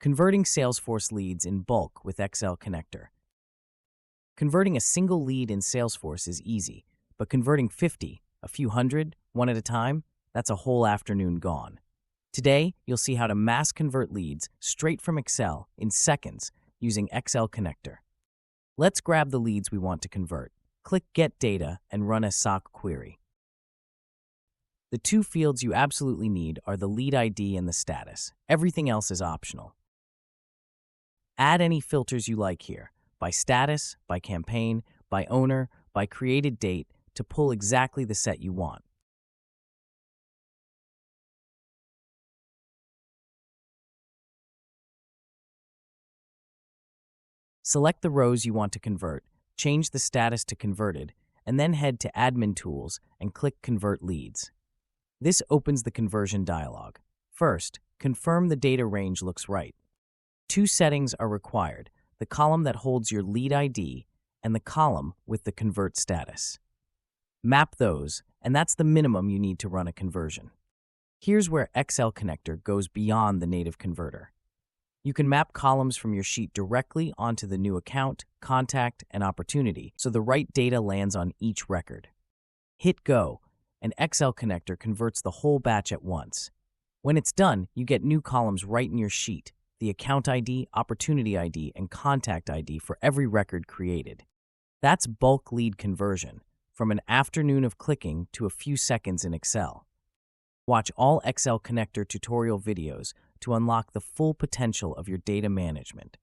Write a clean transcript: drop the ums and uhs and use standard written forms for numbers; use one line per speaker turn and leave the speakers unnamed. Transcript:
Converting Salesforce leads in bulk with Excel Connector. Converting a single lead in Salesforce is easy, but converting 50, a few hundred, one at a time, that's a whole afternoon gone. Today, you'll see how to mass convert leads straight from Excel in seconds using Excel Connector. Let's grab the leads we want to convert. Click Get Data and run a SOC query. The two fields you absolutely need are the lead ID and the status. Everything else is optional. Add any filters you like here, by status, by campaign, by owner, by created date, to pull exactly the set you want. Select the rows you want to convert, change the status to converted, and then head to Admin Tools and click Convert Leads. This opens the conversion dialog. First, confirm the data range looks right. Two settings are required, the column that holds your lead ID and the column with the convert status. Map those, and that's the minimum you need to run a conversion. Here's where Excel Connector goes beyond the native converter. You can map columns from your sheet directly onto the new account, contact, and opportunity, so the right data lands on each record. Hit Go, and Excel Connector converts the whole batch at once. When it's done, you get new columns right in your sheet, the account ID, opportunity ID, and contact ID for every record created. That's bulk lead conversion, from an afternoon of clicking to a few seconds in Excel. Watch all Excel Connector tutorial videos to unlock the full potential of your data management.